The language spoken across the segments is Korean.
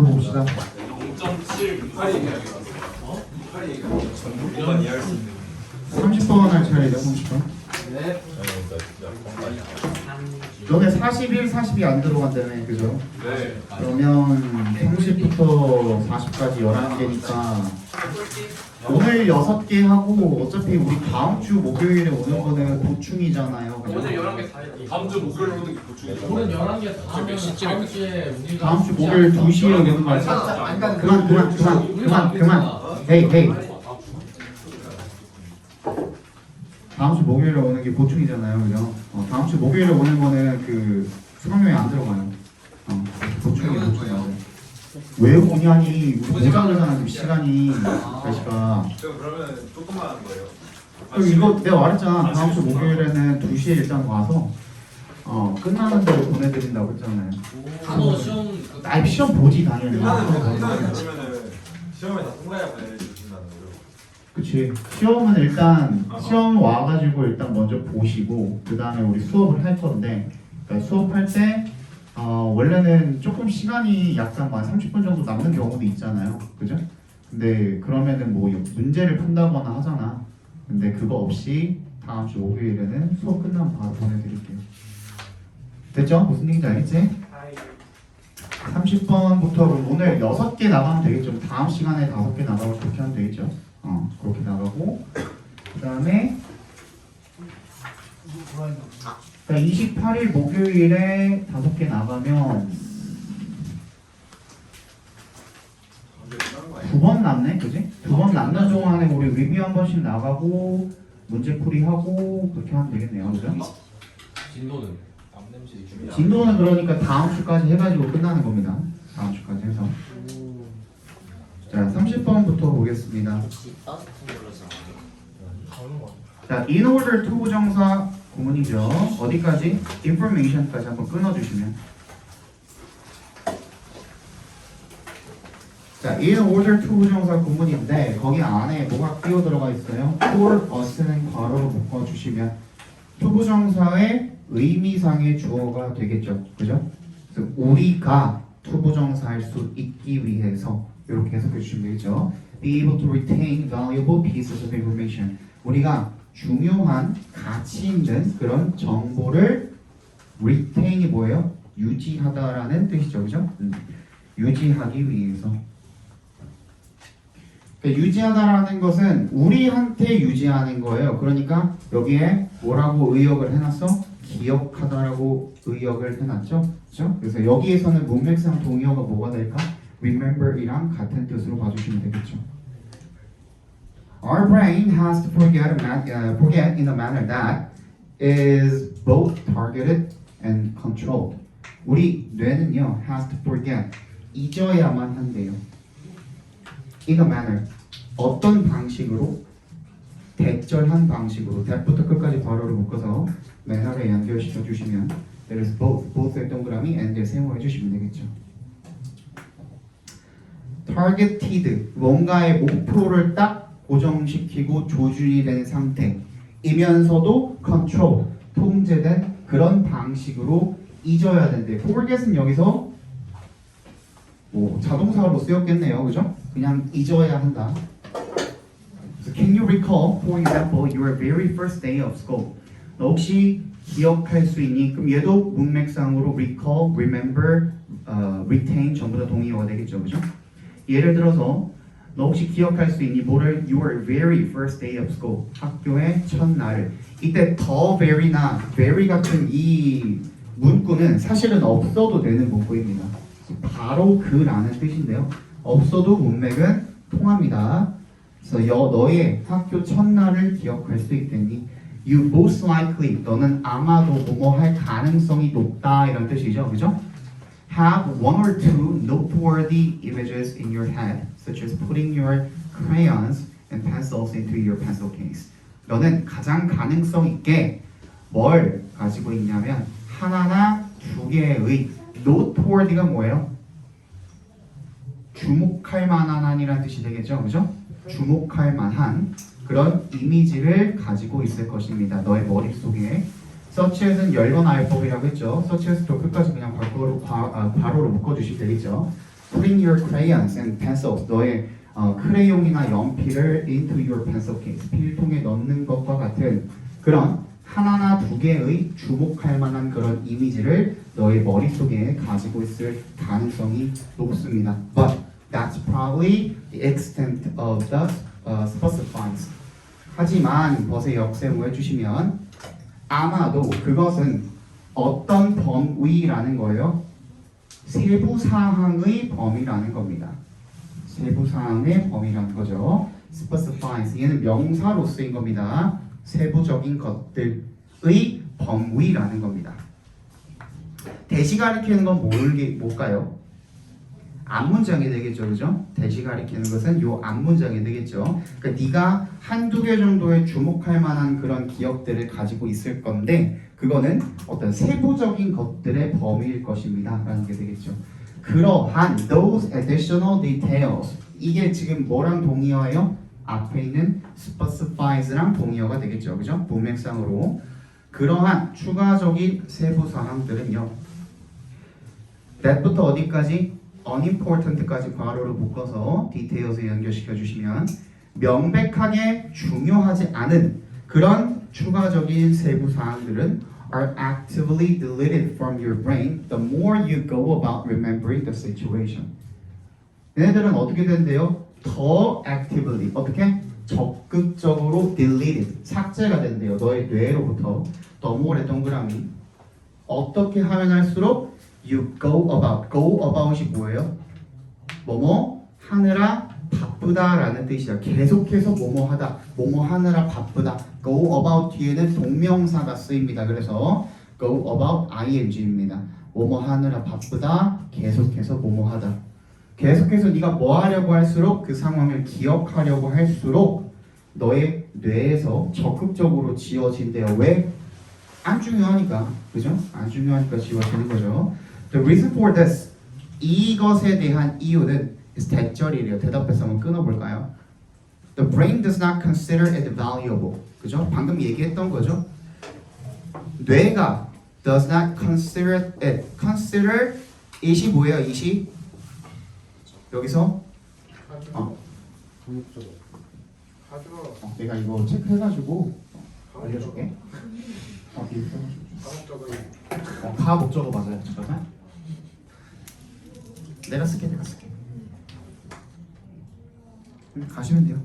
봅시다. 0.7 전부만 이해할 수 있는 30번 할 차례죠, 30번. 네. 너네 41, 40이 안 들어간다며, 그죠? 네. 그러면 30부터 40까지 11개니까 오늘 6개 하고 어차피 우리 다음 주 목요일에 오는 거는 보충이잖아요. 그죠? 오늘 11개 다 했지. 다음 주 목요일 오는 게 보충이죠. 오늘 11개 다 하면 다음 주에 우리가 다음 주 목요일 2시에 오는 거 안 그만. 헤이. 다음 주 목요일에 오는 게 보충이잖아요, 그죠? 다음 주 목요일에 오는 거는 그 수강료에 안 들어가요. 보충이에요. 왜 오냐니 보장하잖아 지금 시간이 날씨가. 저 그러면 조금만 하는 거예요. 그럼 이거 내가 말했잖아. 다음 주 목요일에는 2시에 일단 와서 끝나는 대로 보내드린다고 했잖아요. 단어 시험 시험 보지 당연히. 일단은 그러면은 시험에 다 통과해야 보내주신다는 거죠. 그치. 시험은 일단 시험 와가지고 일단 먼저 보시고 그 다음에 우리 수업을 할 건데, 그러니까 수업할 때 원래는 조금 시간이 약간 한 30분 정도 남는 경우도 있잖아요, 그죠? 근데 그러면은 뭐 문제를 푼다거나 하잖아. 근데 그거 없이 다음 주 목요일에는 수업 끝나면 바로 보내드릴게요. 됐죠? 무슨 얘기인지 알겠지? 30번부터 오늘 6개 나가면 되겠죠. 다음 시간에 5개 나가고 그렇게 하면 되겠죠. 그렇게 나가고 그 다음에 28일 목요일에 5개 나가면 2번 남네, 그지? 2번 남는 동안에 우리 리뷰 한 번씩 나가고 문제풀이 하고 그렇게 하면 되겠네요, 그죠? 진도는 진도는 그러니까 다음 주까지 해가지고 끝나는 겁니다. 다음 주까지 해서. 자, 30번부터 보겠습니다. 자, in order to 부정사 구문이죠. 어디까지? information까지 한번 끊어주시면. 자, in order to 부정사 구문인데 거기 안에 뭐가 끼어 들어가 있어요? for us는 괄호로 묶어주시면 to 부정사의 의미상의 주어가 되겠죠. 그죠? 그래서 우리가 to 부정사할 수 있기 위해서 이렇게 해석해 주시면 되겠죠. Be able to retain valuable pieces of information. 우리가 중요한 가치 있는 그런 정보를 retain이 뭐예요? 유지하다라는 뜻이죠. 그죠? 유지하기 위해서. 그러니까 유지하다라는 것은 우리한테 유지하는 거예요. 그러니까 여기에 뭐라고 의역을 해놨어? 기억하다라고 의역을 해놨죠. 그렇죠? 그래서 여기에서는 문맥상 동의어가 뭐가 될까? remember이랑 같은 뜻으로 봐주시면 되겠죠. Our brain has to forget in a manner that is both targeted and controlled. 우리 뇌는요 has to forget, 잊어야만 한대요. In a manner, 어떤 방식으로? 대절한 방식으로. that부터 끝까지 괄호를 묶어서 manner에 연결시켜 주시면 there is both의 동그라미 and에 세워해 주시면 되겠죠. targeted, 뭔가의 목표를 딱 고정시키고 조준이 된 상태이면서도 control, 통제된 그런 방식으로 잊어야 된대. forget은 여기서 뭐 자동사로 쓰였겠네요, 그죠? 그냥 잊어야 한다. So can you recall, for example, your very first day of school? 너 혹시 기억할 수 있니? 그럼 얘도 문맥상으로 recall, remember, retain 전부 다 동의어가 되겠죠, 그죠? 예를 들어서 너 혹시 기억할 수 있니? 뭐를? Your very first day of school. 학교의 첫날을. 이때 the very나 very 같은 이 문구는 사실은 없어도 되는 문구입니다. 바로 그라는 뜻인데요. 없어도 문맥은 통합니다. 그래서 너의 학교 첫날을 기억할 수 있겠니? You most likely, 너는 아마도 뭐뭐 할 가능성이 높다 이런 뜻이죠, 그죠? Have one or two noteworthy images in your head, such as putting your crayons and pencils into your pencil case. 너는 가장 가능성 있게 뭘 가지고 있냐면 하나나 두 개의 noteworthy가 뭐예요? 주목할 만한 한이라는 뜻이 되겠죠, 그죠? 주목할 만한 그런 이미지를 가지고 있을 것입니다. 너의 머릿속에. such as은 열번화요법이라고 했죠. such as도 끝까지 그냥 괄호로 묶어주시면 되겠죠. Putting your crayons and pencils, 너의 크레용이나 연필을 into your pencil case, 필통에 넣는 것과 같은 그런 하나나 두 개의 주목할 만한 그런 이미지를 너의 머릿속에 가지고 있을 가능성이 높습니다. But that's probably the extent of the specifies. 하지만 벗의 역세무 해주시면 아마도 그것은 어떤 범위라는 거예요? 세부 사항의 범위라는 겁니다. 세부 사항의 범위라는 거죠. specifies 얘는 명사로 쓰인 겁니다. 세부적인 것들의 범위라는 겁니다. 대시 가리키는 건 뭘까요? 앞문장이 되겠죠, 그죠? 대시 가리키는 것은 요 앞문장이 되겠죠. 그러니까 네가 한두 개 정도의 주목할 만한 그런 기억들을 가지고 있을 건데 그거는 어떤 세부적인 것들의 범위일 것입니다. 라는 게 되겠죠. 그러한 those additional details 이게 지금 뭐랑 동의어예요? 앞에 있는 specifies랑 동의어가 되겠죠. 그죠? 문맥상으로 그러한 추가적인 세부 사항들은요. that부터 어디까지? unimportant까지 괄호로 묶어서 details에 연결시켜 주시면 명백하게 중요하지 않은 그런 추가적인 세부 사항들은 are actively deleted from your brain the more you go about remembering the situation. 얘네들은 어떻게 된대요? 더 actively 어떻게? 적극적으로 deleted 삭제가 된대요. 너의 뇌로부터. 더 more의 동그라미 어떻게 하면 할수록 you go about이 뭐예요? 뭐뭐 하느라 바쁘다라는 뜻이야. 계속해서 뭐뭐 하다, 뭐뭐 하느라 바쁘다. go about 뒤에는 동명사가 쓰입니다. 그래서 go about ing입니다. 뭐뭐 하느라 바쁘다, 계속해서 뭐뭐 하다. 계속해서 네가 뭐 하려고 할수록 그 상황을 기억하려고 할수록 너의 뇌에서 적극적으로 지워진대요. 왜? 안 중요하니까. 그죠? 안 중요하니까 지워지는 거죠. The reason for this 이것에 대한 이유는 is 대절이래요. 대답해서 한번 끊어볼까요? The brain does not consider it valuable. 그죠? 방금 얘기했던 거죠. 뇌가 does not consider it. consider it이 뭐예요? it이 여기서 내가 이거 체크해가지고 알려줄게. 가 목적어 맞아요. 잠깐만. 내가 쓸게. 가시면 돼요.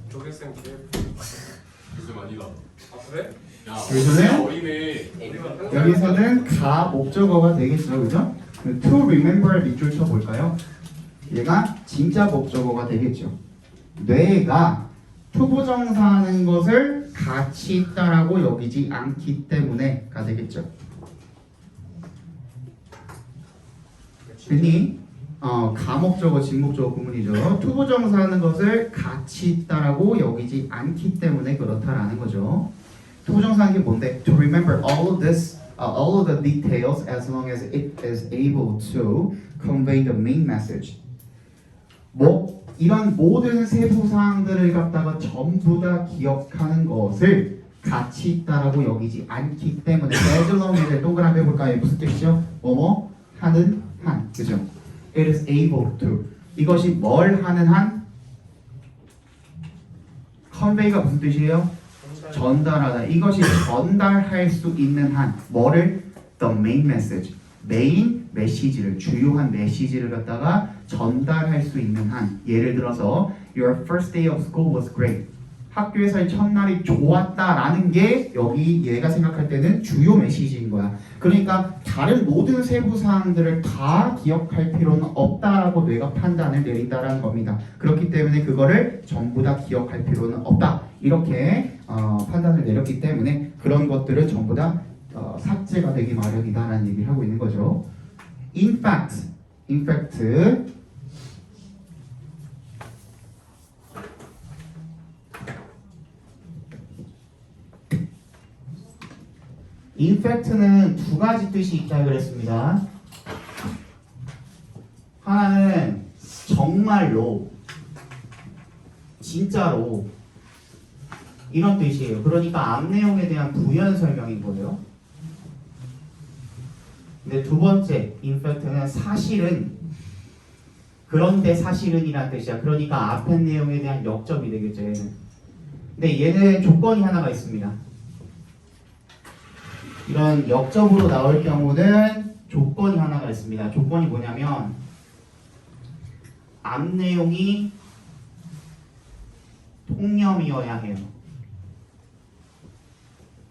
조개쌤 기획. 요즘 아니다. 아 그래? 야, 여기서는 어리네. 여기서는 가 목적어가 되겠죠, 그죠? To remember 밑줄 쳐 볼까요? 얘가 진짜 목적어가 되겠죠. 뇌가 투부정사하는 것을 가치 있다라고 여기지 않기 때문에가 되겠죠. 괜히 가목적어, 진목적어 구문이죠. 투부정사하는 것을 가치 있다라고 여기지 않기 때문에 그렇다라는 거죠. 투부정사하는 게 뭔데? To remember all of this, all of the details as long as it is able to convey the main message. 뭐 이런 모든 세부 사항들을 갖다가 전부 다 기억하는 것을 가치 있다라고 여기지 않기 때문에 as long as 동그라미 해볼까요? 무슨 뜻이죠? 뭐뭐 하는 한, 그죠? It is able to. 이것이 뭘 하는 한? convey가 무슨 뜻이에요? 전달하다. 이것이 전달할 수 있는 한 뭐를? The main message. 메인 메시지를 주요한 메시지를 갖다가 전달할 수 있는 한. 예를 들어서 Your first day of school was great. 학교에서의 첫날이 좋았다라는 게 여기 얘가 생각할 때는 주요 메시지인 거야. 그러니까 다른 모든 세부 사항들을 다 기억할 필요는 없다라고 뇌가 판단을 내린다라는 겁니다. 그렇기 때문에 그거를 전부 다 기억할 필요는 없다. 이렇게 판단을 내렸기 때문에 그런 것들은 전부 다 삭제가 되기 마련이다라는 얘기를 하고 있는 거죠. In fact, in fact는 두 가지 뜻이 있다고 그랬습니다. 하나는 정말로, 진짜로. 이런 뜻이에요. 그러니까 앞 내용에 대한 부연 설명인 거예요. 근데 두 번째 in fact는 사실은 그런데 사실은이라는 뜻이야. 그러니까 앞에 내용에 대한 역접이 되겠죠. 얘는. 근데 얘는 조건이 하나가 있습니다. 이런 역접으로 나올 경우는 조건이 하나가 있습니다. 조건이 뭐냐면 앞 내용이 통념이어야 해요.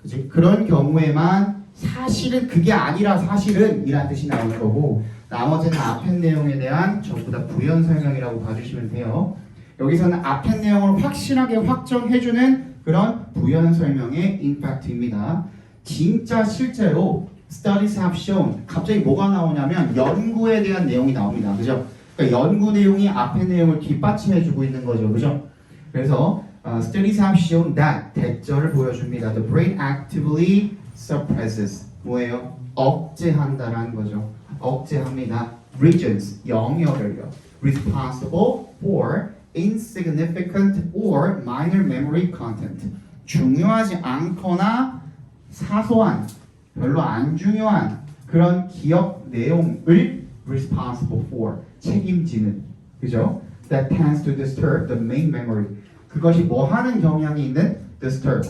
그치? 그런 경우에만 사실은 그게 아니라 사실은 이란 뜻이 나오는 거고 나머지는 앞에 내용에 대한 전부 다 부연 설명이라고 봐주시면 돼요. 여기서는 앞에 내용을 확실하게 확정해주는 그런 부연 설명의 임팩트입니다. 진짜 실제로 studies have shown 갑자기 뭐가 나오냐면 연구에 대한 내용이 나옵니다. 그죠? 그러니까 연구 내용이 앞에 내용을 뒷받침해주고 있는 거죠. 그죠? 그래서 studies have shown that 대절을 보여줍니다. The brain actively suppresses 뭐예요? 억제한다라는 거죠. 억제합니다. regions 영역을요. responsible for insignificant or minor memory content 중요하지 않거나 사소한 별로 안 중요한 그런 기억 내용을 responsible for 책임지는 그죠? That tends to disturb the main memory 그것이 뭐 하는 경향이 있는 disturb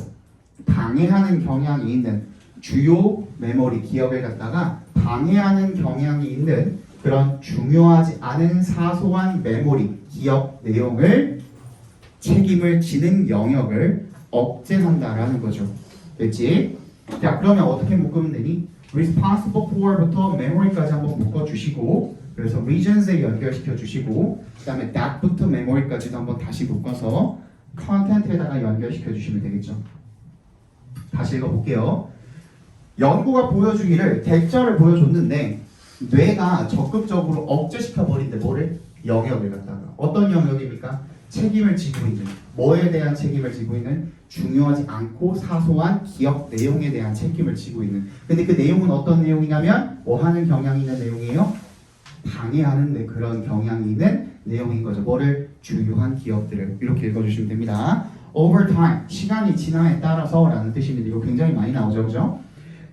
방해하는 경향이 있는 주요 메모리 기억을 갖다가 방해하는 경향이 있는 그런 중요하지 않은 사소한 메모리 기억 내용을 책임을 지는 영역을 억제한다라는 거죠. 됐지? 자 그러면 어떻게 묶으면 되니? responsible for부터 memory까지 한번 묶어주시고 그래서 regions에 연결시켜 주시고 그 다음에 that부터 memory까지도 한번 다시 묶어서 content에다가 연결시켜 주시면 되겠죠. 다시 읽어볼게요. 연구가 보여주기를 대절을 보여줬는데 뇌가 적극적으로 억제시켜 버린데 뭐를? 영역을 갖다가 어떤 영역입니까? 책임을 지고 있는 뭐에 대한 책임을 지고 있는 중요하지 않고 사소한 기억 내용에 대한 책임을 지고 있는 근데 그 내용은 어떤 내용이냐면 뭐 하는 경향이 있는 내용이에요? 방해하는 그런 경향이 있는 내용인 거죠. 뭐를? 주요한 기억들을 이렇게 읽어주시면 됩니다. Over time 시간이 지남에 따라서 라는 뜻입니다. 이거 굉장히 많이 나오죠. 그죠?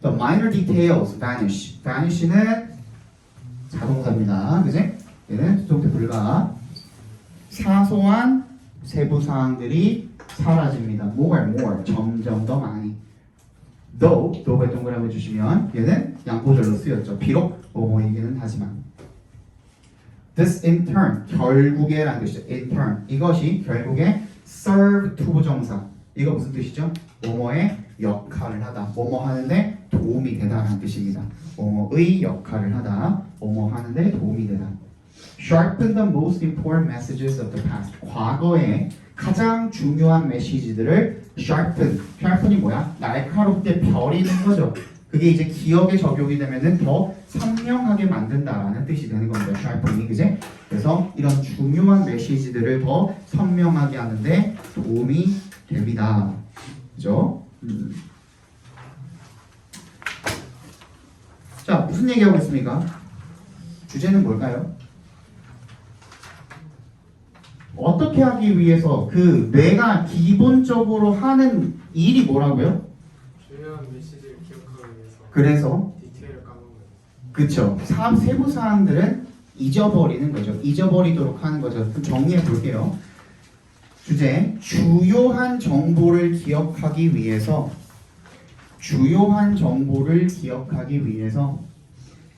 The minor details vanish. vanish는 자동사입니다. 그지? 얘는 수동태 불가. 사소한 세부 사항들이 사라집니다. more and more. 점점 더 많이. though가 동그라미 주시면 얘는 양보절로 쓰였죠. 비록 뭐뭐이기는 하지만. This in turn 결국에 라는 뜻이죠. in turn 이것이 결국에 serve to 부정사. 이거 무슨 뜻이죠? 뭐뭐의 역할을 하다. 뭐뭐 하는데 도움이 되다라는 뜻입니다. 뭐뭐의 역할을 하다. 뭐뭐 하는데 도움이 되다. Sharpen the most important messages of the past. 과거의 가장 중요한 메시지들을 sharpen. sharpen이 뭐야? 날카롭게 벼리는 거죠. 그게 이제 기억에 적용이 되면은 더 선명하게 만든다라는 뜻이 되는 겁니다. sharpen이 그제? 그래서 이런 중요한 메시지들을 더 선명하게 하는데 도움이 됩니다. 그죠? 자, 무슨 얘기하고 있습니까? 주제는 뭘까요? 어떻게 하기 위해서 그 뇌가 기본적으로 하는 일이 뭐라고요? 중요한 메시지를 기억하기 위해서 그래서 디테일을 까먹는 그쵸. 세부 사항들은 잊어버리는 거죠. 잊어버리도록 하는 거죠. 그럼 정리해 볼게요. 주제 주요한 정보를 기억하기 위해서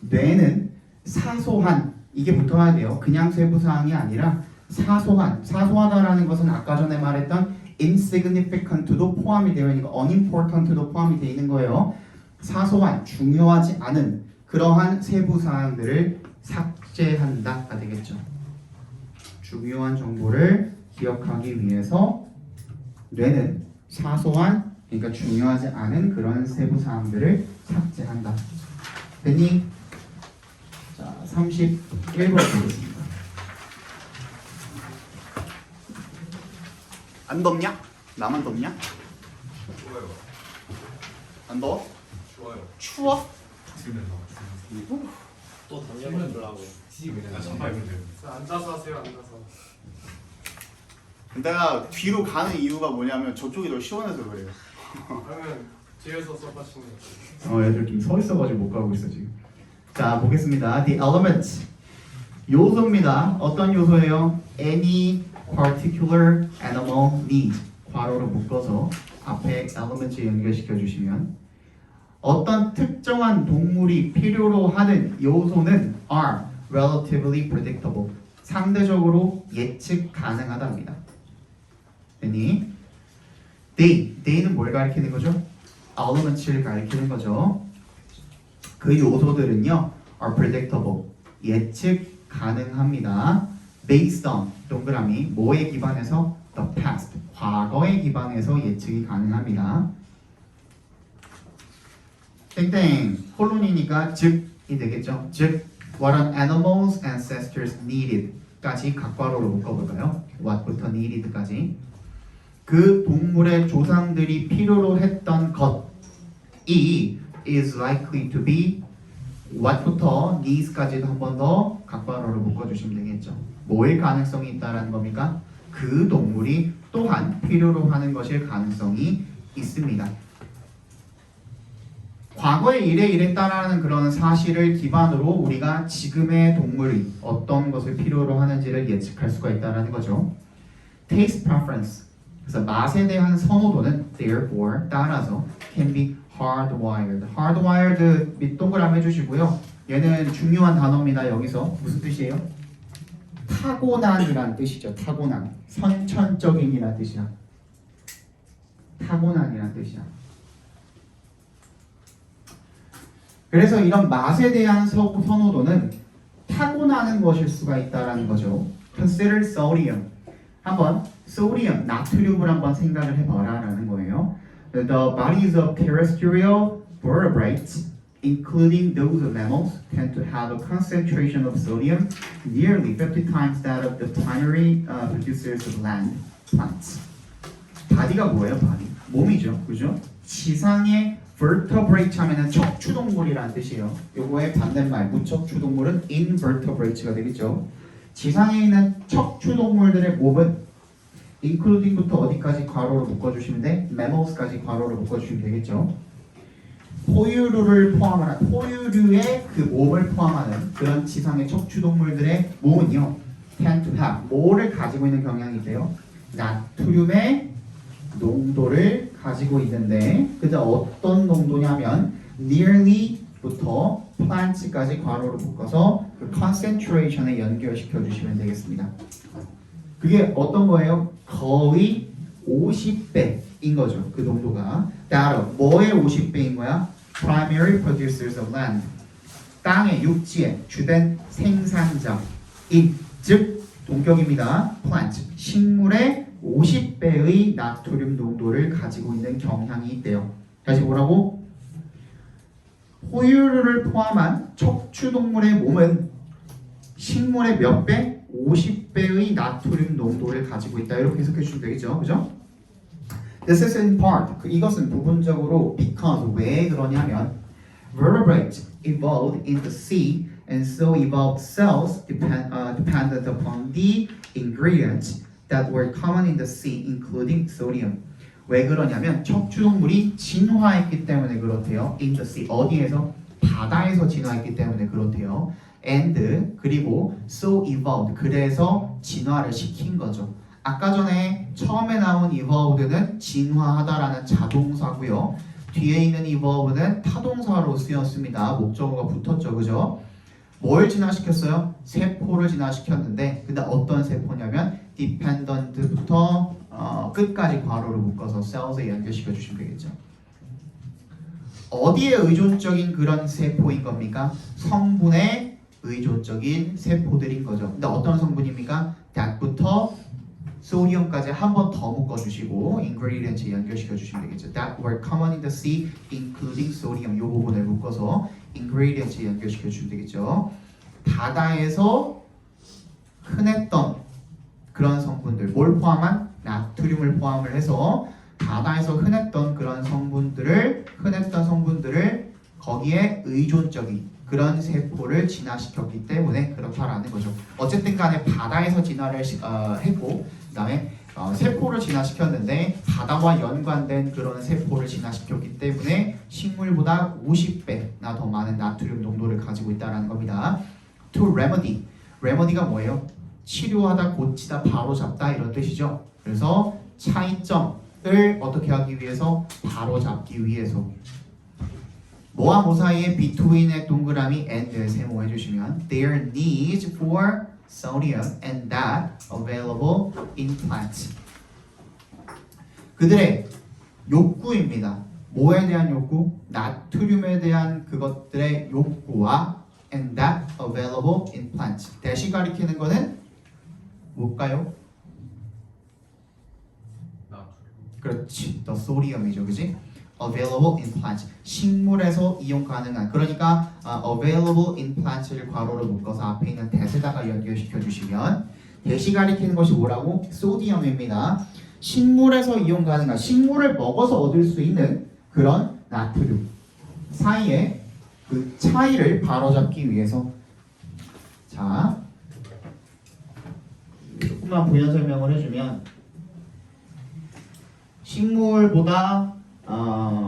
뇌는 사소한 이게 붙어야 돼요. 그냥 세부 사항이 아니라 사소하다라는 것은 아까 전에 말했던 insignificant도 포함이 되어 있는 거, unimportant도 포함이 되어 있는 거예요. 사소한, 중요하지 않은 그러한 세부 사항들을 삭제한다가 되겠죠. 중요한 정보를 기억하기 위해서 뇌는 사소한, 그러니까 중요하지 않은 그런 세부 사항들을 삭제한다. 됐니? 자, 31번 보겠습니다. 안 덥냐? 나만 덥냐? 좋아요. 안 더워? 좋아요. 추워? 또 담요 만들라고. 지 그냥 잠바 입으면 돼요. 앉아서 하세요. 앉아서. 내가 뒤로 가는 이유가 뭐냐면 저쪽이 더 시원해서 그래요. 그러면 뒤에서 써보시는 거. 애들 좀 서 있어가지고 못 가고 있어 지금. 자 보겠습니다. The element 요소입니다. 어떤 요소예요? Any particular animal need 괄호로 묶어서 앞에 element에 연결시켜 주시면 어떤 특정한 동물이 필요로 하는 요소는 are relatively predictable 상대적으로 예측 가능하답니다. 됐니? They는 뭘 가리키는 거죠? elements를 가리키는 거죠. 그 요소들은요 are predictable 예측 가능합니다. based on 동그라미 뭐에 기반해서 the past 과거에 기반해서 예측이 가능합니다. 땡땡 홀론이니까 즉이 되겠죠. 즉 what an animal's ancestors needed 까지 각괄호로 묶어볼까요? what부터 needed까지 그 동물의 조상들이 필요로 했던 것이 is likely to be what부터 needs까지도 한 번 더 각괄호로 묶어주시면 되겠죠. 뭐일 가능성이 있다라는 겁니까? 그 동물이 또한 필요로 하는 것일 가능성이 있습니다. 과거에 이랬다라는 그런 사실을 기반으로 우리가 지금의 동물이 어떤 것을 필요로 하는지를 예측할 수가 있다라는 거죠. Taste preference 그래서 맛에 대한 선호도는 therefore 따라서 can be hardwired. hardwired 밑 동그라미 해주시고요. 얘는 중요한 단어입니다. 여기서 무슨 뜻이에요? 타고난이란 뜻이죠. 타고난. 선천적인이란 뜻이야. 타고난이란 뜻이야. 그래서 이런 맛에 대한 선호도는 타고나는 것일 수가 있다라는 거죠. Consider sodium. 한번 sodium, 나트륨을 한번 생각을 해봐라라는 거예요. The bodies of terrestrial vertebrates, including those of mammals, tend to have a concentration of sodium nearly 50 times that of the primary producers of land plants. 바디가 뭐예요? 바디. 몸이죠. 그죠? 지상의 vertebrate 하면은 척추동물이라는 뜻이에요. 요거의 반대말 무척추동물은 invertebrate가 되겠죠. 지상에 있는 척추동물들의 몸은 including부터 어디까지 괄호로 묶어주시면 돼? mammals까지 괄호로 묶어주시면 되겠죠. 포유류를 포함하는 포유류의 그 몸을 포함하는 그런 지상의 척추동물들의 몸은요 tend to have 뭐를 가지고 있는 경향이 있대요? 나트륨의 농도를 가지고 있는데 근데 어떤 농도냐면 nearly부터 plants까지 괄호로 묶어서 그 concentration에 연결시켜 주시면 되겠습니다. 그게 어떤 거예요? 거의 50배인 거죠. 그 농도가. 따로 뭐의 50배인 거야? Primary producers of land. 땅의 육지의 주된 생산자인 즉 동격입니다. plant. 식물의 50배의 나트륨 농도를 가지고 있는 경향이 있대요. 다시 뭐라고? 포유류를 포함한 척추동물의 몸은 식물의 몇 배? 50배의 나트륨 농도를 가지고 있다. 이렇게 해석해 주시면 되겠죠. 그죠? This is in part. 이것은 부분적으로 because 왜 그러냐면 vertebrates evolved in the sea and so evolved cells dependent upon the ingredients that were common in the sea, including sodium. 왜 그러냐면 척추동물이 진화했기 때문에 그렇대요. In the sea. 어디에서? 바다에서 진화했기 때문에 그렇대요. And 그리고 so evolved. 그래서 진화를 시킨 거죠. 아까 전에 처음에 나온 evolved는 진화하다라는 자동사고요. 뒤에 있는 evolve는 타동사로 쓰였습니다. 목적어가 붙었죠. 그죠? 뭘 진화시켰어요? 세포를 진화시켰는데 근데 어떤 세포냐면 dependent부터 끝까지 괄호로 묶어서 cells에 연결시켜 주시면 되겠죠. 어디에 의존적인 그런 세포인 겁니까? 성분에 의존적인 세포들인 거죠. 근데 어떤 성분입니까? that부터 소디움까지 한 번 더 묶어주시고 ingredients에 연결시켜 주시면 되겠죠. That were common in the sea, including sodium. 이 부분을 묶어서 ingredients에 연결시켜 주시면 되겠죠. 바다에서 흔했던 그런 성분들, 뭘 포함한? 나트륨을 포함을 해서 바다에서 흔했던 그런 성분들을 거기에 의존적인 그런 세포를 진화시켰기 때문에 그렇다라는 거죠. 어쨌든 간에 바다에서 진화를 했고 그 다음에 세포를 진화시켰는데 바다와 연관된 그런 세포를 진화시켰기 때문에 식물보다 50배나 더 많은 나트륨 농도를 가지고 있다는 겁니다. To remedy. remedy가 뭐예요? 치료하다, 고치다, 바로잡다 이런 뜻이죠. 그래서 차이점을 어떻게 하기 위해서? 바로잡기 위해서. 뭐와 뭐 사이에 between의 동그라미 and를 세모해 주시면 their needs for sodium and that available in plants. 그들의 욕구입니다. 뭐에 대한 욕구? 나트륨에 대한 그것들의 욕구와 and that available in plants. 대시 가리키는 거는 뭘까요? 그렇지, the sodium이죠, 그지? available in plants. 식물에서 이용 가능한. 그러니까 available in plants를 괄호로 묶어서 앞에 있는 that에다가 연결시켜 주시면 대시 가리키는 것이 뭐라고? 소디움입니다. 식물에서 이용 가능한, 식물을 먹어서 얻을 수 있는 그런 나트륨 사이에 그 차이를 바로잡기 위해서. 자, 조금만 부연 설명을 해주면 식물보다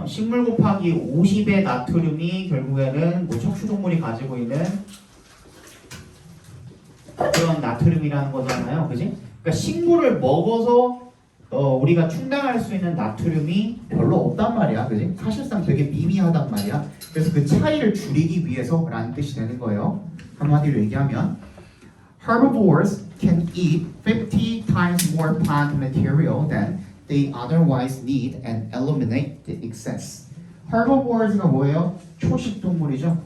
식물 곱하기 50의 나트륨이 결국에는 뭐 척추동물이 가지고 있는 그런 나트륨이라는 거잖아요, 그지? 그러니까 식물을 먹어서 우리가 충당할 수 있는 나트륨이 별로 없단 말이야, 그지? 사실상 되게 미미하단 말이야. 그래서 그 차이를 줄이기 위해서라는 뜻이 되는 거예요. 한마디로 얘기하면 herbivores can eat 50 times more plant material than they otherwise need and eliminate the excess. herbivores가 뭐예요? 초식 동물이죠.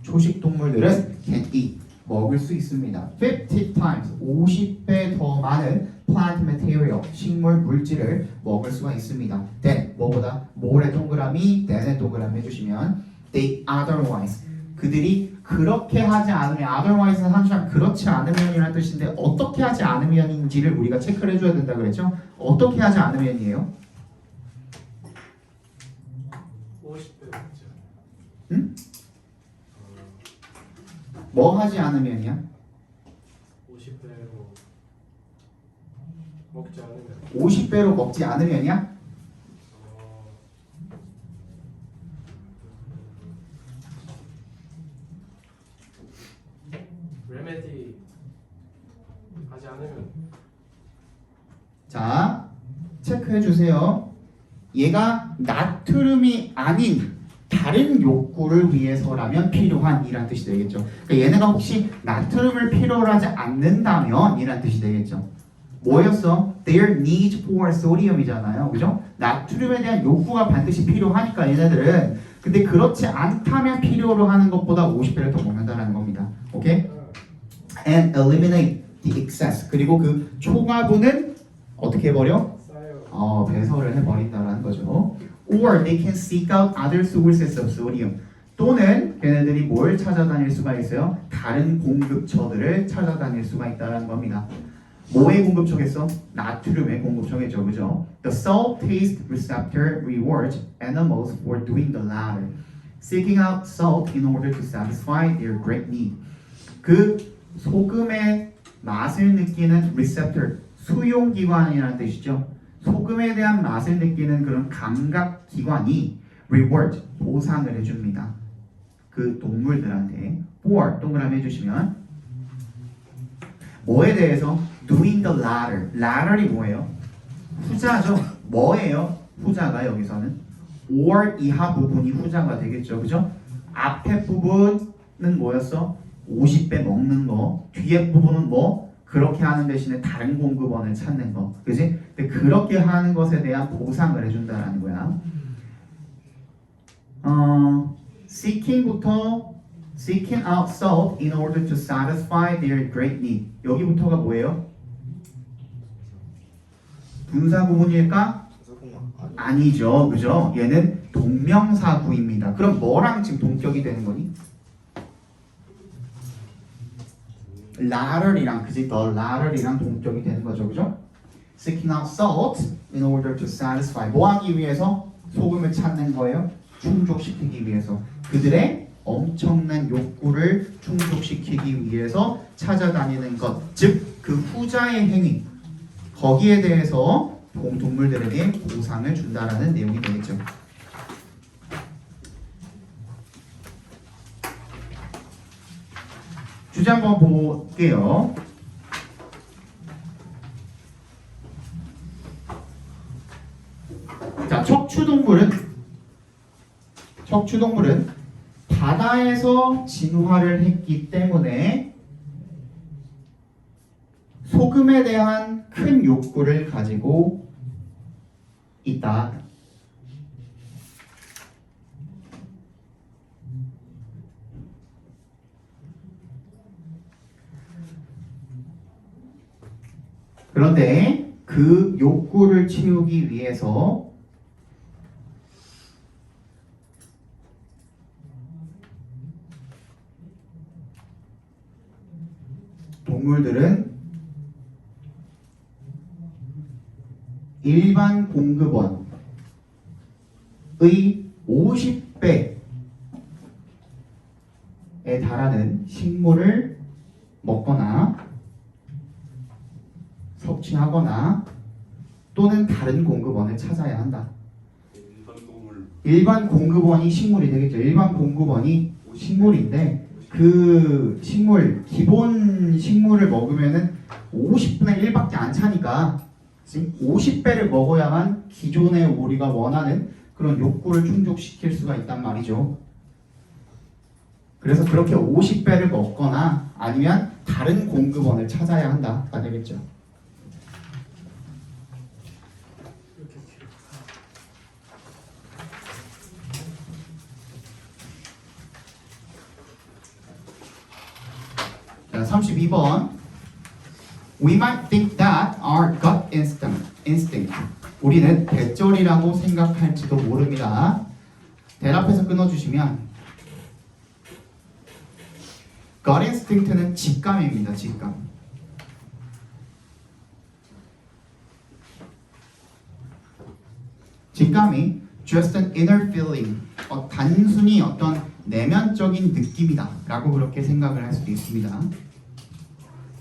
초식 동물들은 can eat, 먹을 수 있습니다. 50 times, 50배 더 많은 plant material, 식물 물질을 먹을 수가 있습니다. then, 뭐보다? more의 동그라미, than의 동그라미 해주시면 they otherwise, 그들이 그렇게 하지 않으면, otherwise는 항상 그렇지 않으면이라는 뜻인데 어떻게 하지 않으면인지를 우리가 체크를 해줘야 된다 그랬죠? 어떻게 하지 않으면이에요? 50배 먹지. 응? 뭐 하지 않으면이야? 50배로 먹지 않으면 50배로 먹지 않으면이야? 레메디 하지 않으면 자, 체크해 주세요. 얘가 나트륨이 아닌 다른 욕구를 위해서라면 필요한 이란 뜻이 되겠죠. 그러니까 얘네가 혹시 나트륨을 필요로 하지 않는다면 이란 뜻이 되겠죠. 뭐였어? Their need for sodium이잖아요, 그죠? 나트륨에 대한 욕구가 반드시 필요하니까 얘네들은. 근데 그렇지 않다면 필요로 하는 것보다 50배를 더 먹는다는 겁니다. 오케이? And eliminate the excess. 그리고 그 초과분은 어떻게 해버려? 쌓여. 배설을 해버린다라는 거죠. Or they can seek out other sources of sodium. 또는 걔네들이 뭘 찾아다닐 수가 있어요? 다른 공급처들을 찾아다닐 수가 있다는 겁니다. 뭐의 공급처겠어? 나트륨의 공급처겠죠, 그죠? The salt taste receptor rewards animals for doing the latter, seeking out salt in order to satisfy their great need. 그 소금의 맛을 느끼는 receptor, 수용기관이라는 뜻이죠. 소금에 대한 맛을 느끼는 그런 감각기관이 reward, 보상을 해줍니다. 그 동물들한테. for, 동그라미 해주시면 뭐에 대해서? doing the latter. latter이 뭐예요? 후자죠. 뭐예요? 후자가 여기서는 or 이하 부분이 후자가 되겠죠, 그죠? 앞에 부분은 뭐였어? 50배 먹는 거. 뒤에 부분은 뭐? 그렇게 하는 대신에 다른 공급원을 찾는 거, 그지? 근데 그렇게 하는 것에 대한 보상을 해준다라는 거야. seeking부터 seeking out salt in order to satisfy their great need. 여기부터가 뭐예요? 분사 구문일까? 아니죠, 그죠? 얘는 동명사구입니다. 그럼 뭐랑 지금 동격이 되는 거니? latter이랑, 그지? the latter이랑 동격이 되는 거죠, 그죠? seeking out salt in order to satisfy. 뭐 하기 위해서? 소금을 찾는 거예요. 충족시키기 위해서. 그들의 엄청난 욕구를 충족시키기 위해서 찾아다니는 것. 즉, 그 후자의 행위. 거기에 대해서 동물들에게 보상을 준다라는 내용이 되겠죠. 주제 한번 볼게요. 자, 척추동물은 바다에서 진화를 했기 때문에 소금에 대한 큰 욕구를 가지고 있다. 그런데 그 욕구를 채우기 위해서 동물들은 일반 공급원의 50배에 달하는 식물을 먹거나 섭취하거나 또는 다른 공급원을 찾아야 한다. 일반 동물 일반 공급원이 식물이 되겠죠. 일반 공급원이 식물인데 그 식물, 기본 식물을 먹으면은 50분의 1밖에 안 차니까 지금 50배를 먹어야만 기존에 우리가 원하는 그런 욕구를 충족시킬 수가 있단 말이죠. 그래서 그렇게 50배를 먹거나 아니면 다른 공급원을 찾아야 한다가 되겠죠. 이렇게 길어. 자, 32번. We might think that our gut instinct. 우리는 대절이라고 생각할지도 모릅니다. 대답해서 끊어주시면 gut instinct는 직감입니다. 직감. 직감이 just an inner feeling, 단순히 어떤 내면적인 느낌이다 라고 그렇게 생각을 할 수도 있습니다.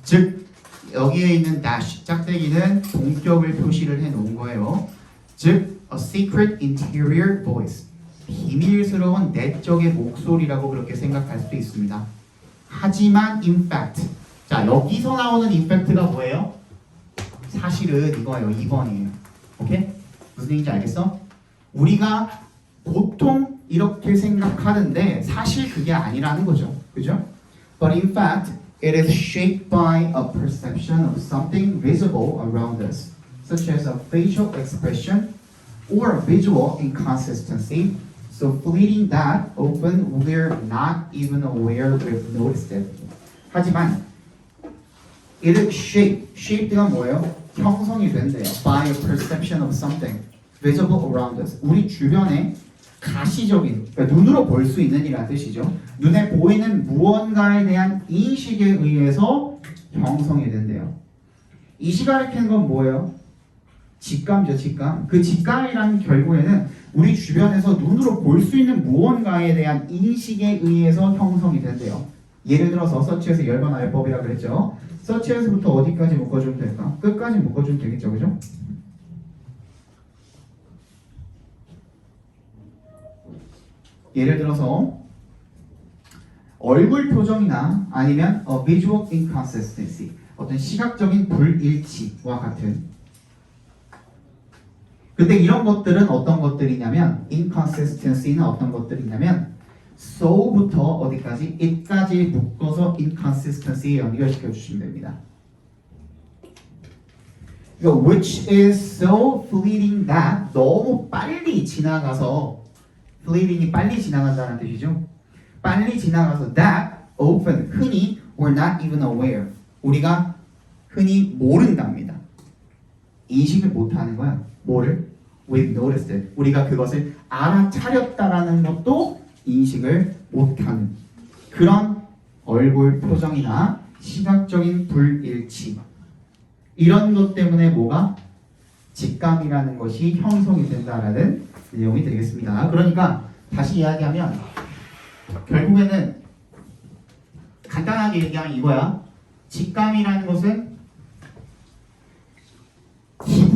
즉 여기에 있는 dash, 짝대기는 동격을 표시를 해 놓은 거예요. 즉 a secret interior voice, 비밀스러운 내적의 목소리라고 그렇게 생각할 수도 있습니다. 하지만 in fact, 자 여기서 나오는 in fact가 뭐예요? 사실은 이거예요. 2번이에요. 오케이? 무슨 얘기인지 알겠어? 우리가 보통 이렇게 생각하는데 사실 그게 아니라는 거죠. 그죠? But in fact, it is shaped by a perception of something visible around us, such as a facial expression or a visual inconsistency, so fleeting that often we're not even aware we've noticed it. 하지만 it is shaped가 뭐예요? 형성이 된대요. By a perception of something visible around us. 우리 주변에 가시적인, 그러니까 눈으로 볼 수 있는 이라는 뜻이죠. 눈에 보이는 무언가에 대한 인식에 의해서 형성이 된대요. 이 시가리키는 건 뭐예요? 직감이죠, 직감. 그 직감이란 결국에는 우리 주변에서 눈으로 볼 수 있는 무언가에 대한 인식에 의해서 형성이 된대요. 예를 들어서 서치에서 열반 알법이라고 그랬죠. 서치에서부터 어디까지 묶어주면 될까? 끝까지 묶어주면 되겠죠, 그죠? 예를 들어서 얼굴 표정이나 아니면 visual inconsistency, 어떤 시각적인 불일치와 같은. 근데 이런 것들은 어떤 것들이냐면 inconsistency는 어떤 것들이냐면 so부터 어디까지? it까지 묶어서 inconsistency에 연결시켜 주시면 됩니다. Which is so fleeting that, 너무 빨리 지나가서, fleeting이 빨리 지나간다는 뜻이죠. 빨리 지나가서 that often, 흔히 we're not even aware, 우리가 흔히 모른답니다. 인식을 못하는 거야. 뭐를? We've noticed it. 우리가 그것을 알아차렸다라는 것도 인식을 못하는 그런 얼굴 표정이나 시각적인 불일치, 이런 것 때문에 뭐가? 직감이라는 것이 형성이 된다라는 내용이 되겠습니다. 그러니까 다시 이야기하면 결국에는 간단하게 얘기하면 이거야. 직감이라는 것은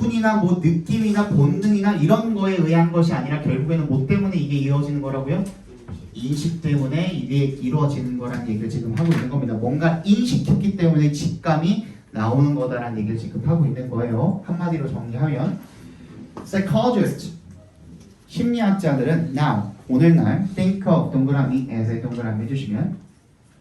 기분이나 뭐 느낌이나 본능이나 이런 거에 의한 것이 아니라 결국에는 뭐 때문에 이게 이루어지는 거라고요? 인식 때문에 이게 이루어지는 거란 얘기를 지금 하고 있는 겁니다. 뭔가 인식했기 때문에 직감이 나오는 거다라는 얘기를 지금 하고 있는 거예요. 한마디로 정리하면 psychologist 심리학자들은 now 오늘날 think of 동그라미 as에 동그라미 해주시면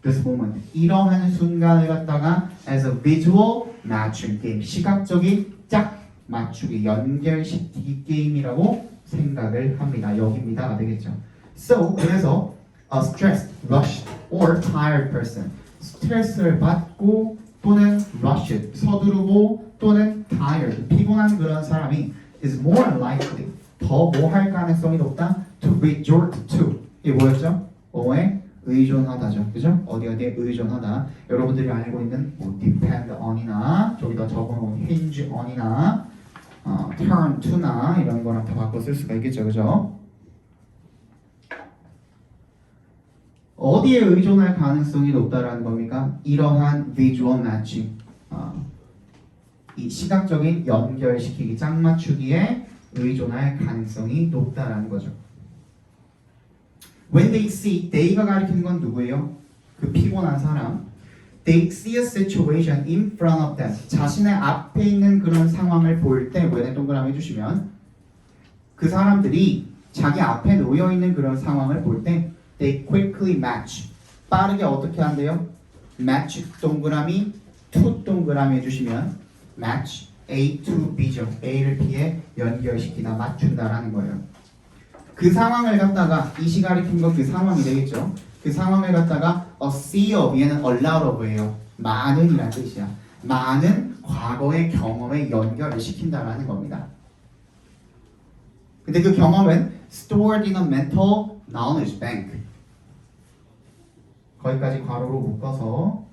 this moment 이러한 순간을 갖다가 as a visual matching game 시각적인 짝 맞추기 연결시키기 게임이라고 생각을 합니다. 여기입니다가 되겠죠. So 그래서 a stressed, rushed or tired person 스트레스를 받고 또는 rushed 서두르고 또는 tired 피곤한 그런 사람이 is more likely 더 뭐 할 가능성이 높다 to resort to 이게 뭐였죠? 뭐에 의존하다죠. 그죠? 어디에 의존하다. 여러분들이 알고 있는 뭐 depend on이나 저기다 적어놓은 hinge on이나 turn to나 이런 거랑 다 바꿔 쓸 수가 있겠죠. 그죠? 어디에 의존할 가능성이 높다라는 겁니까? 이러한 visual matching 이 시각적인 연결시키기 짝 맞추기에 의존할 가능성이 높다라는 거죠. When they see, they가 가리키는 건 누구예요? 그 피곤한 사람. They see a situation in front of them. 자신의 앞에 있는 그런 상황을 볼 때, when에 동그라미 해주시면 그 사람들이 자기 앞에 놓여 있는 그런 상황을 볼 때, they quickly match. 빠르게 어떻게 한대요? match 동그라미 to 동그라미 해주시면 match A to B죠. A를 B에 연결시키다 맞춘다라는 거예요. 그 상황을 갖다가 이 시 가리킨 거 그 상황이 되겠죠. 그 상황을 갖다가 a sea of 얘는 a lot of예요. 많은이란 뜻이야. 많은 과거의 경험에 연결을 시킨다라는 겁니다. 근데 그 경험은 stored in a mental knowledge bank. 거기까지 괄호로 묶어서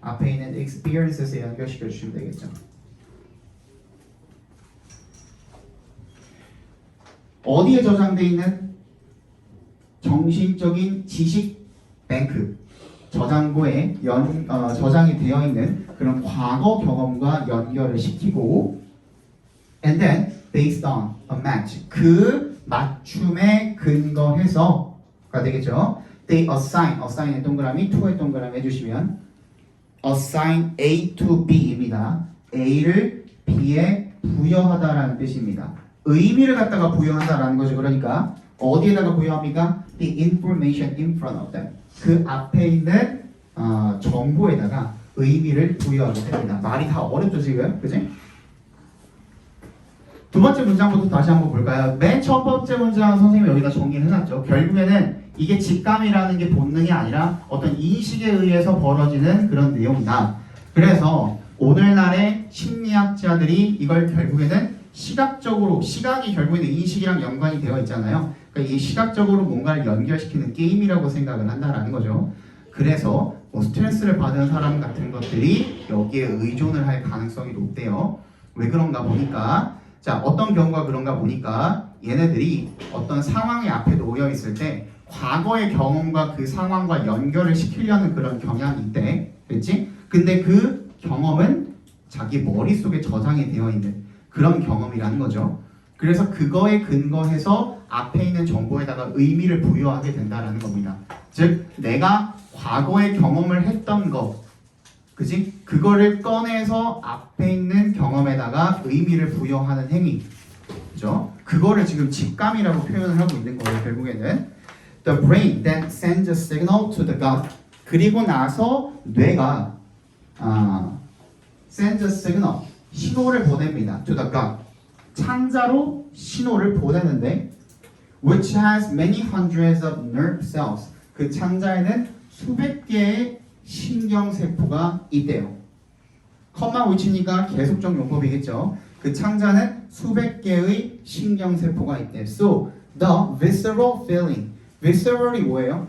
앞에 있는 experiences에 연결시켜 주시면 되겠죠. 어디에 저장되어 있는 정신적인 지식 뱅크 저장고에 저장이 되어 있는 그런 과거 경험과 연결을 시키고 and then based on a match 그 맞춤에 근거해서가 되겠죠. They assign의 동그라미 to의 동그라미 해주시면 assign A to B입니다. A를 B에 부여하다라는 뜻입니다. 의미를 갖다가 부여한다라는 거죠. 그러니까 어디에다가 부여합니까? The information in front of them. 그 앞에 있는 정보에다가 의미를 부여하게 됩니다. 말이 다 어렵죠 지금, 그지? 두 번째 문장부터 다시 한번 볼까요? 맨 첫 번째 문장 선생님이 여기다 정리를 해놨죠. 결국에는 이게 직감이라는 게 본능이 아니라 어떤 인식에 의해서 벌어지는 그런 내용이다. 그래서 오늘날의 심리학자들이 이걸 결국에는 시각적으로 시각이 결국에는 인식이랑 연관이 되어 있잖아요. 그러니까 이 시각적으로 뭔가를 연결시키는 게임이라고 생각을 한다라는 거죠. 그래서 뭐 스트레스를 받은 사람 같은 것들이 여기에 의존을 할 가능성이 높대요. 왜 그런가 보니까 자 어떤 경우가 그런가 보니까 얘네들이 어떤 상황이 앞에 놓여 있을 때 과거의 경험과 그 상황과 연결을 시키려는 그런 경향이 있대. 그렇지? 근데 그 경험은 자기 머릿속에 저장이 되어 있는 그런 경험이라는 거죠. 그래서 그거에 근거해서 앞에 있는 정보에다가 의미를 부여하게 된다라는 겁니다. 즉 내가 과거에 경험을 했던 거 그지? 그거를 꺼내서 앞에 있는 경험에다가 의미를 부여하는 행위 그죠? 그거를 지금 직감이라고 표현을 하고 있는 거예요. 결국에는 The brain then sends a signal to the gut. 그리고 나서 뇌가 sends a signal 신호를 보냅니다. To the gut. 창자로 신호를 보내는데 which has many hundreds of nerve cells. 그 창자에는 수백 개의 신경세포가 있대요. 컴마 위치니까 계속적 용법이겠죠. 그 창자는 수백 개의 신경세포가 있대. So the visceral feeling. visceral이 뭐예요?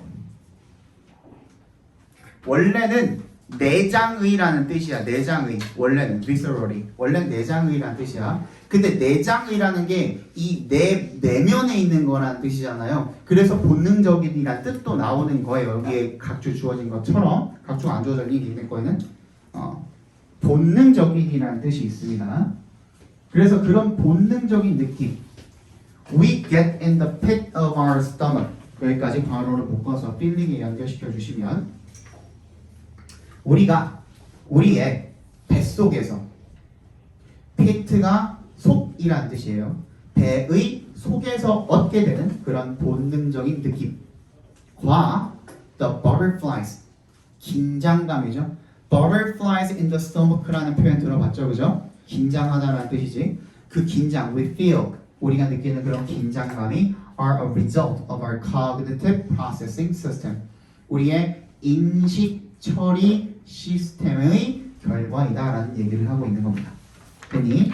원래는 내장의라는 뜻이야. 내장의. 원래는 visceral이. 원래는 내장의라는 뜻이야. 근데 내장의라는 게 이 내면에 있는 거라는 뜻이잖아요. 그래서 본능적인이라는 뜻도 나오는 거예요. 여기에 각주 주어진 것처럼 각주가 안 주어져 있는 거에는 본능적인이라는 뜻이 있습니다. 그래서 그런 본능적인 느낌. We get in the pit of our stomach. 여기까지 괄호를 묶어서 feeling에 연결시켜 주시면 우리가 우리의 뱃속에서 pit가 속이란 뜻이에요. 배의 속에서 얻게 되는 그런 본능적인 느낌과 the butterflies 긴장감이죠. butterflies in the stomach라는 표현 들어봤죠, 그죠? 긴장하다라는 뜻이지. 그 긴장, we feel 우리가 느끼는 그런 긴장감이 are a result of our cognitive processing system. 우리의 인식 처리 시스템의 결과이다라는 얘기를 하고 있는 겁니다. 됐니?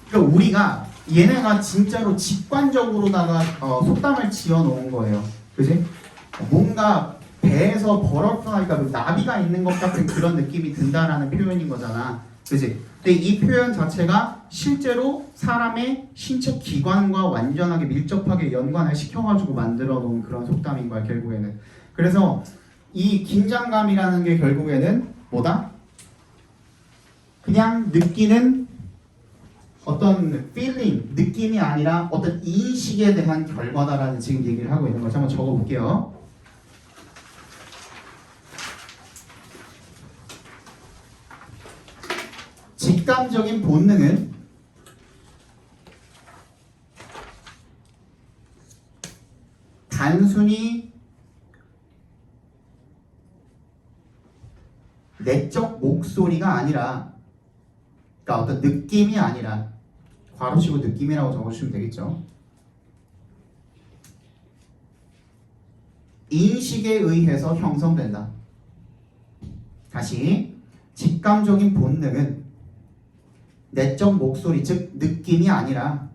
그러니까 우리가 얘네가 진짜로 직관적으로다가 속담을 지어 놓은 거예요. 그지? 뭔가 배에서 버터플라이가 나비가 있는 것 같은 그런 느낌이 든다라는 표현인 거잖아. 그지? 근데 이 표현 자체가 실제로 사람의 신체 기관과 완전하게 밀접하게 연관을 시켜가지고 만들어 놓은 그런 속담인 거야, 결국에는. 그래서 이 긴장감이라는 게 결국에는 뭐다? 그냥 느끼는 어떤 feeling, 느낌이 아니라 어떤 인식에 대한 결과다라는 지금 얘기를 하고 있는 거죠. 한번 적어볼게요. 직감적인 본능은 단순히 내적 목소리가 아니라, 그러니까 어떤 느낌이 아니라, 괄호치고 느낌이라고 적어주시면 되겠죠. 인식에 의해서 형성된다. 다시, 직감적인 본능은 내적 목소리, 즉 느낌이 아니라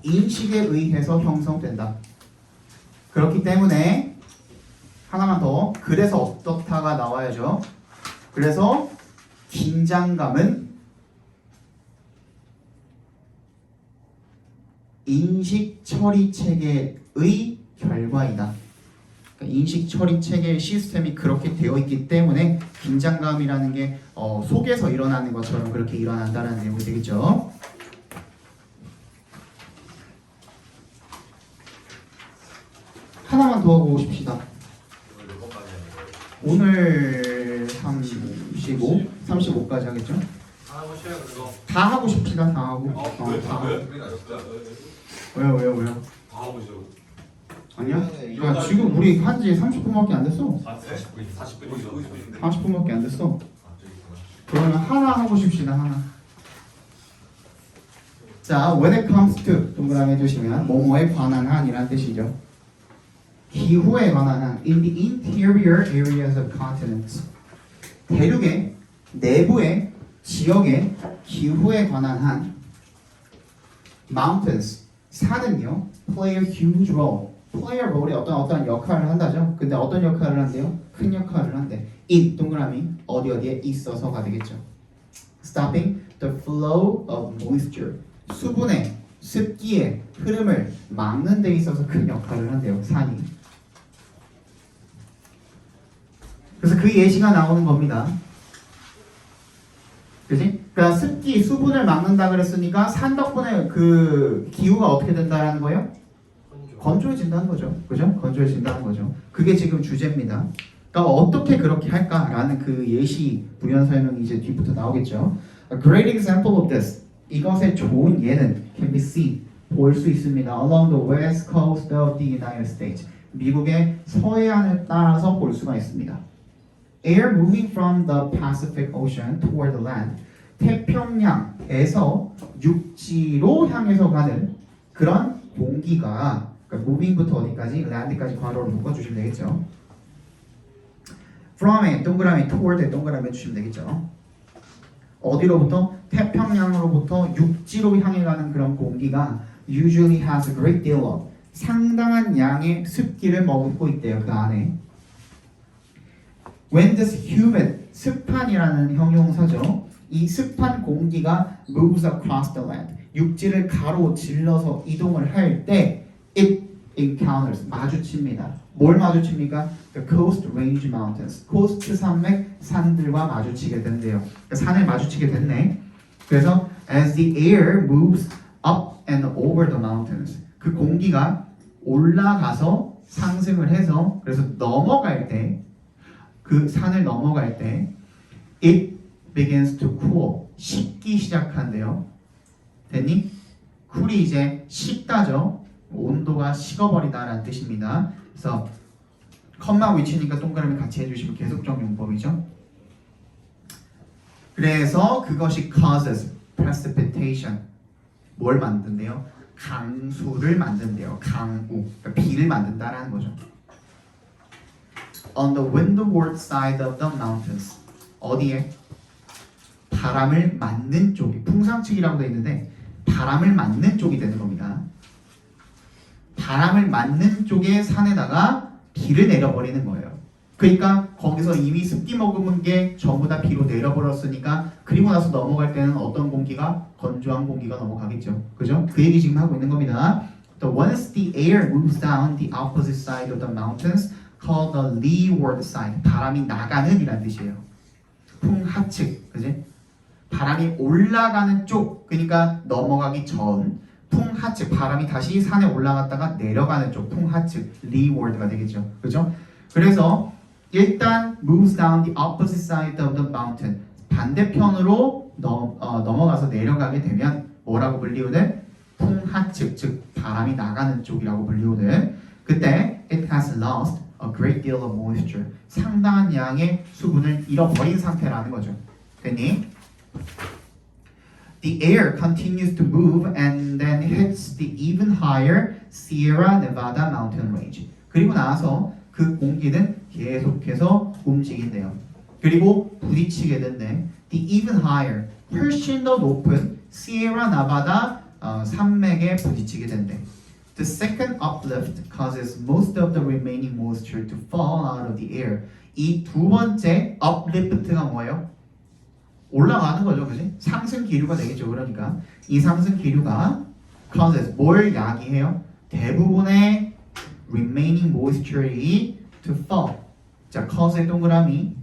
인식에 의해서 형성된다. 그렇기 때문에 하나만 더, 그래서 어떻다가 나와야죠. 그래서 긴장감은 인식 처리 체계의 결과이다. 그러니까 인식 처리 체계의 시스템이 그렇게 되어 있기 때문에 긴장감이라는 게 속에서 일어나는 것처럼 그렇게 일어난다는 내용이 되겠죠. 하나만 더 하고 싶시다. 오늘 35까지 하겠죠? 하고 쉬어요 그거. 다 하고 싶시다. 다 하고. 다 하고. 왜요? 다 하고 있어. 아니야? 야, 지금 우리 한지 30분밖에 안 됐어. 40분이죠. 40분밖에 안 됐어. 그러면 하나 하고 싶시다. 하나. 자, when it comes to 동그라미 해주시면 뭐뭐에 관한 한이란 뜻이죠. 기후에 관한 한 in the interior areas of continents. 대륙의 내부의 지역의 기후에 관한 한 mountains 산은요 play a huge role. play a role이 어떤 역할을 한다죠. 근데 어떤 역할을 한대요? 큰 역할을 한대. in 동그라미 어디에 있어서가 되겠죠. stopping the flow of moisture. 수분의 습기의 흐름을 막는 데 있어서 큰 역할을 한대요. 산이. 그래서 그 예시가 나오는 겁니다. 그지? 그러니까 습기, 수분을 막는다 그랬으니까 산 덕분에 그 기후가 어떻게 된다라는 거예요? 건조해진다는 거죠. 그죠? 건조해진다는 거죠. 그게 지금 주제입니다. 그러니까 어떻게 그렇게 할까라는 그 예시 부연 설명이 이제 뒤부터 나오겠죠. A great example of this. 이것의 좋은 예는 can be seen. 볼 수 있습니다. Along the west coast of the United States. 미국의 서해안을 따라서 볼 수가 있습니다. Air moving from the Pacific Ocean toward the land. 태평양에서 육지로 향해서 가는 그런 공기가 그러니까 moving부터 어디까지? land까지 괄호를 묶어주시면 되겠죠. from에 동그라미 toward에 동그라미 해주시면 되겠죠. 어디로부터? 태평양으로부터 육지로 향해 가는 그런 공기가 usually has a great deal of 상당한 양의 습기를 머금고 있대요. 그 안에. When this humid 습한이라는 형용사죠. 이 습한 공기가 moves across the land 육지를 가로질러서 이동을 할 때 it encounters 마주칩니다. 뭘 마주칩니까? The coast range mountains. 코스트 산맥 산들과 마주치게 된대요. 그러니까 산을 마주치게 됐네. 그래서 as the air moves up and over the mountains. 그 공기가 올라가서 상승을 해서 그래서 넘어갈 때 그 산을 넘어갈 때 it begins to cool. 식기 시작한대요. 됐니? 쿨이 이제 식다죠. 온도가 식어버리다라는 뜻입니다. 그래서 컴마 위치니까 동그라미 같이 해주시고 계속적 용법이죠. 그래서 그것이 causes precipitation. 뭘 만든대요? 강수를 만든대요. 강우. 그러니까 비를 만든다라는 거죠. On the windward side of the mountains. 어디에? 바람을 맞는 쪽이 풍상측이라고 되어 있는데 바람을 맞는 쪽이 되는 겁니다. 바람을 맞는 쪽의 산에다가 비를 내려버리는 거예요. 그러니까 거기서 이미 습기 머금은 게 전부 다 비로 내려버렸으니까 그리고 나서 넘어갈 때는 어떤 공기가? 건조한 공기가 넘어가겠죠. 그죠? 그 얘기 지금 하고 있는 겁니다. Once the air moves down the opposite side of the mountains called the leeward side. 바람이 나가는 이란 뜻이에요. 풍하측. 그지? 바람이 올라가는 쪽. 그러니까 넘어가기 전 풍하측. 바람이 다시 산에 올라갔다가 내려가는 쪽. 풍하측. leeward가 되겠죠. 그죠? 그래서 일단 moves down the opposite side of the mountain. 반대편으로 넘어가서 내려가게 되면 뭐라고 불리우는? 풍하측, 즉 바람이 나가는 쪽이라고 불리우는. 그때 it has lost a great deal of moisture. 상당한 양의 수분을 잃어버린 상태라는 거죠. 됐니? The air continues to move and then hits the even higher Sierra Nevada mountain range. 그리고 나서 그 공기는 계속해서 움직인대요. 그리고 부딪히게 된대. The even higher, 훨씬 더 높은 Sierra Nevada 산맥에 부딪히게 된대. The second uplift causes most of the remaining moisture to fall out of the air. 이 두 번째 uplift가 뭐예요? 올라가는 거죠, 그지? 상승 기류가 되겠죠. 그러니까 이 상승 기류가 causes 뭘 야기해요? 대부분의 remaining moisture이 to fall. 자, cause의 동그라미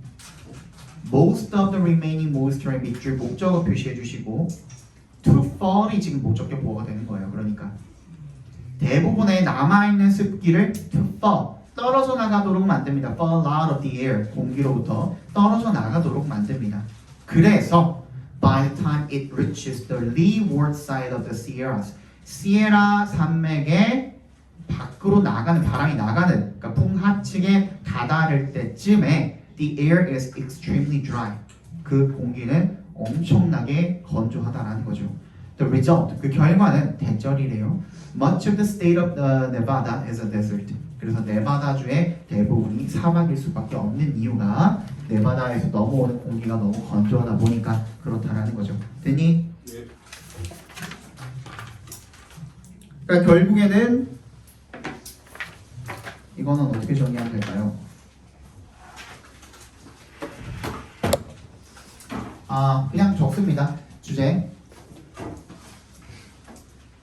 most of the remaining moisture 밑줄 목적어 표시해 주시고 to fall이 지금 목적격 보호가 되는 거예요. 그러니까 대부분의 남아있는 습기를 to fall 떨어져 나가도록 만듭니다. fall out of the air 공기로부터 떨어져 나가도록 만듭니다. 그래서 by the time it reaches the leeward side of the Sierras, 시에라 산맥의 밖으로 나가는 바람이 나가는 그러니까 풍하측에 다다를 때쯤에 the air is extremely dry. 그 공기는 엄청나게 건조하다라는 거죠. The result, 그 결과는 대절이래요. Much of the state of Nevada is a desert. 그래서 네바다주의 대부분이 사막일 수밖에 없는 이유가 네바다에서 넘어오는 공기가 너무 건조하다 보니까 그렇다라는 거죠. 됐니? 예. 그러니까 결국에는 이거는 어떻게 정리하면 될까요? 그냥 적습니다. 주제.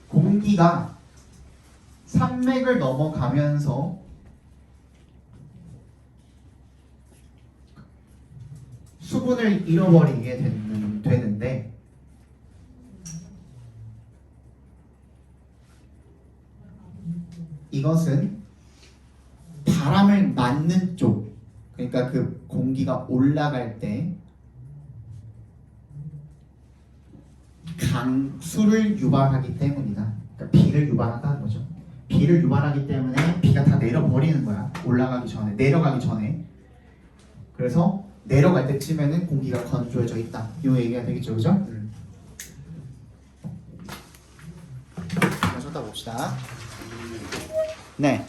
공기가 산맥을 넘어가면서 수분을 잃어버리게 되는데 이것은 바람을 맞는 쪽, 그러니까 그 공기가 올라갈 때 강수를 유발하기 때문이다. 그러니까 비를 유발한다는 거죠. 비를 유발하기 때문에 비가 다 내려버리는 거야. 올라가기 전에, 내려가기 전에. 그래서 내려갈 때쯤에는 공기가 건조해져 있다. 이 얘기가 되겠죠, 그죠? 자, 봅시다. 네.